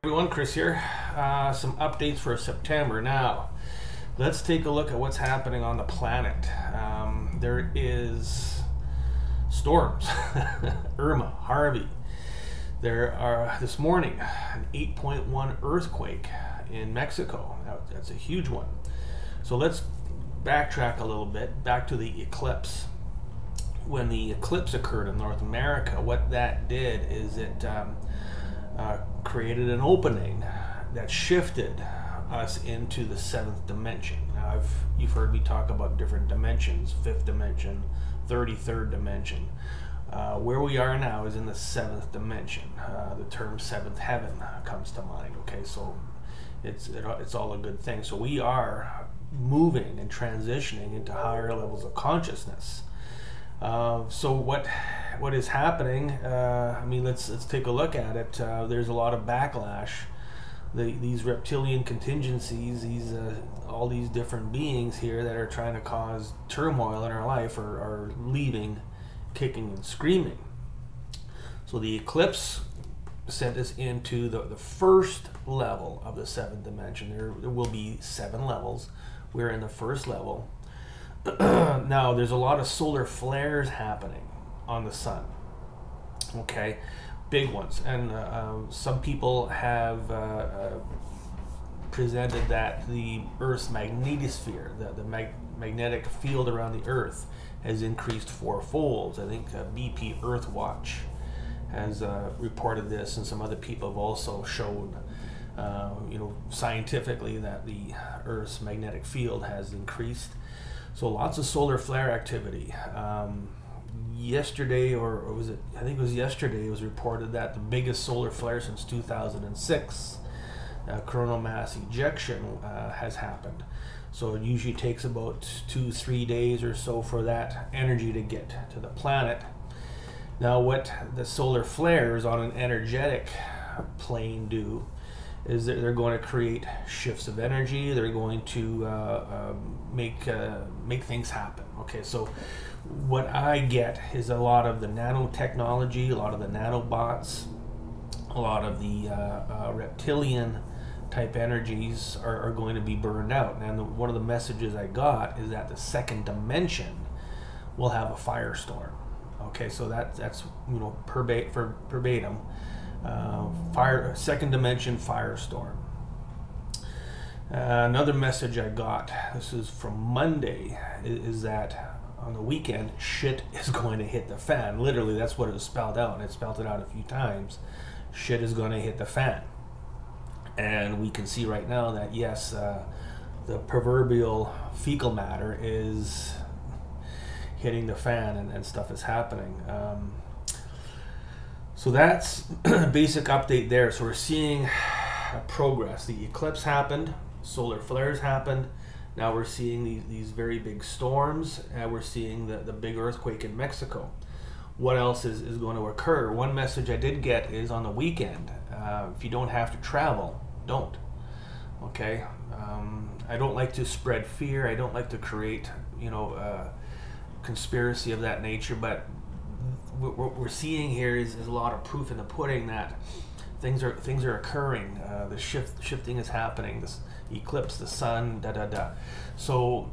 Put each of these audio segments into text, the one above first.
Everyone, Chris here. Some updates for September. Now, let's take a look at what's happening on the planet. There is storms, Irma, Harvey. There are this morning an 8.1 earthquake in Mexico. That's a huge one. So let's backtrack a little bit back to the eclipse. When the eclipse occurred in North America, what that did is it created an opening that shifted us into the seventh dimension. Now, you've heard me talk about different dimensions: fifth dimension, 33rd dimension. Where we are now is in the seventh dimension. The term seventh heaven comes to mind. Okay, so it's all a good thing. So we are moving and transitioning into higher levels of consciousness. So what is happening? I mean, let's take a look at it. There's a lot of backlash. These reptilian contingencies, all these different beings here that are trying to cause turmoil in our life are leaving, kicking and screaming. So the eclipse sent us into the first level of the seventh dimension. There will be 7 levels. We're in the first level. Now, there's a lot of solar flares happening on the sun. Okay, big ones, and some people have presented that the Earth's magnetosphere, the magnetic field around the Earth, has increased 4-fold. I think BP Earthwatch has reported this, and some other people have also shown, scientifically, that the Earth's magnetic field has increased. So lots of solar flare activity. Yesterday, or was it? I think it was yesterday. It was reported that the biggest solar flare since 2006, coronal mass ejection, has happened. So it usually takes about 2-3 days or so for that energy to get to the planet. Now, what the solar flares on an energetic plane do is that they're going to create shifts of energy. They're going to make things happen. Okay, so what I get is a lot of the nanotechnology, a lot of the nanobots, a lot of the reptilian type energies are going to be burned out. And one of the messages I got is that the second dimension will have a firestorm. Okay, so that's verbatim. Second dimension firestorm. Another message I got, this is from Monday, is that on the weekend shit is going to hit the fan. Literally, that's what it was spelled out, and it spelled it out a few times. Shit is going to hit the fan. And we can see right now that yes, the proverbial fecal matter is hitting the fan, and stuff is happening. So that's basic update there. So we're seeing progress. The eclipse happened, solar flares happened. Now we're seeing these very big storms, and we're seeing the big earthquake in Mexico. What else is going to occur? One message I did get is on the weekend, if you don't have to travel, don't. Okay? I don't like to spread fear. I don't like to create, conspiracy of that nature, but what we're seeing here is a lot of proof in the pudding that things are occurring. The shifting is happening. This eclipse, the sun, So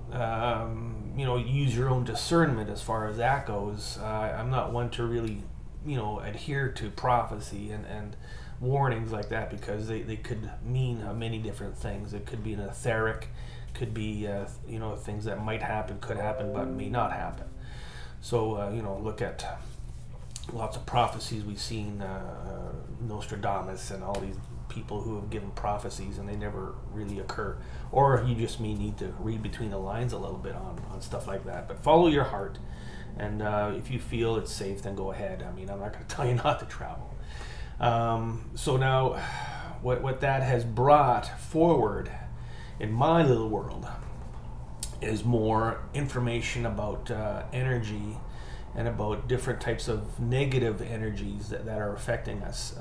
use your own discernment as far as that goes. I'm not one to really adhere to prophecy and warnings like that, because they could mean many different things. It could be an etheric, could be things that might happen, could happen, but may not happen. So look at lots of prophecies we've seen, Nostradamus and all these people who have given prophecies and they never really occur. Or you just may need to read between the lines a little bit on stuff like that. But follow your heart, and if you feel it's safe, then go ahead. I mean, I'm not going to tell you not to travel. So now what that has brought forward in my little world is more information about energy and about different types of negative energies that are affecting us.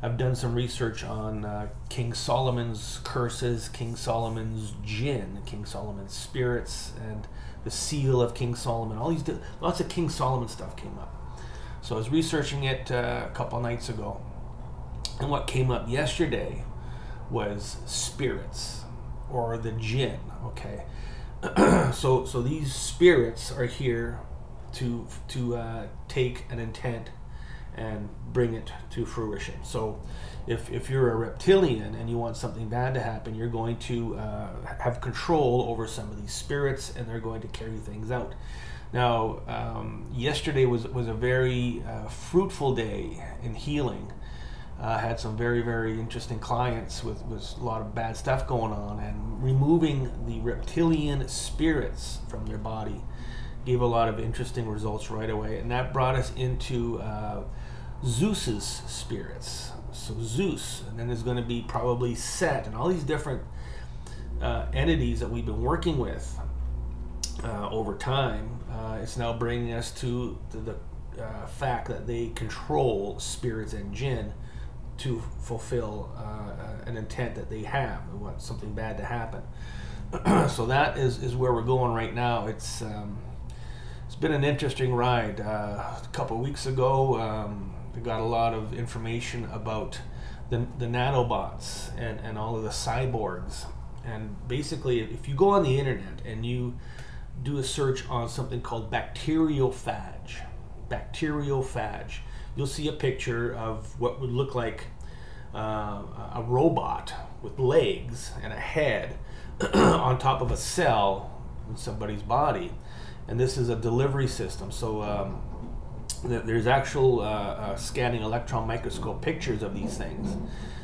I've done some research on King Solomon's curses, King Solomon's jinn, King Solomon's spirits, and the seal of King Solomon. Lots of King Solomon stuff came up. So I was researching it a couple nights ago, And what came up yesterday was spirits, or the jinn. Okay, so these spirits are here to take an intent and bring it to fruition. So if you're a reptilian and you want something bad to happen, you're going to have control over some of these spirits, and they're going to carry things out. Now, yesterday was a very fruitful day in healing. Had some very interesting clients with a lot of bad stuff going on, and removing the reptilian spirits from their body gave a lot of interesting results right away. And that brought us into Zeus's spirits. So Zeus, and then there's going to be probably Set, and all these different entities that we've been working with over time. It's now bringing us to the fact that they control spirits and jinn to fulfill an intent that they have. They want something bad to happen. So that is where we're going right now. It's been an interesting ride. A couple of weeks ago, we got a lot of information about the nanobots and all of the cyborgs. And basically, if you go on the internet and you do a search on something called bacteriophage, you'll see a picture of what would look like a robot with legs and a head on top of a cell in somebody's body. And this is a delivery system. So there's actual scanning electron microscope pictures of these things.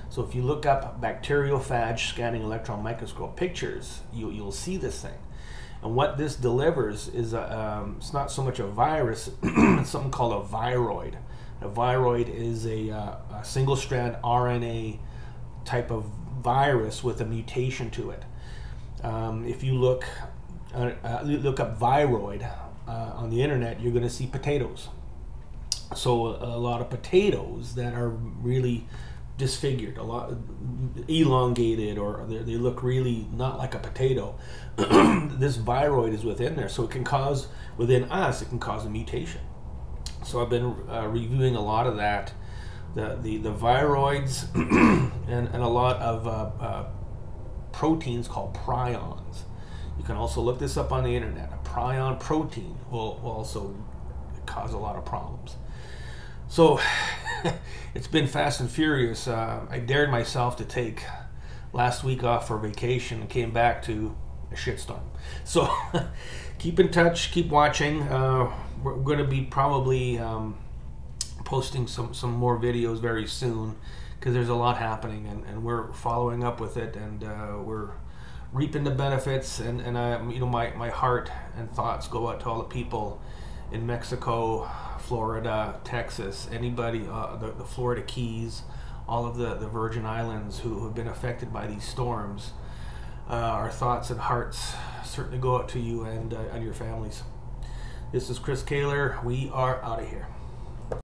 So if you look up bacteriophage scanning electron microscope pictures, you'll see this thing. And what this delivers is it's not so much a virus, it's something called a viroid. A viroid is a single-strand RNA type of virus with a mutation to it. If you look up viroid on the internet, you're going to see potatoes. So a lot of potatoes that are really disfigured, a lot elongated, or they look really not like a potato. This viroid is within there, so it can cause, within us, it can cause a mutation. So I've been reviewing a lot of that, the viroids, and a lot of proteins called prions. You can also look this up on the internet. A prion protein will also cause a lot of problems. So it's been fast and furious. I dared myself to take last week off for vacation and came back to a shitstorm. So keep in touch, keep watching. We're going to be probably posting some more videos very soon, because there's a lot happening, and we're following up with it, and we're reaping the benefits. And you know, my heart and thoughts go out to all the people in Mexico, Florida, Texas, anybody, the Florida Keys, all of the Virgin Islands who have been affected by these storms. Our thoughts and hearts certainly go out to you and your families. This is Chris Kehler. We are out of here.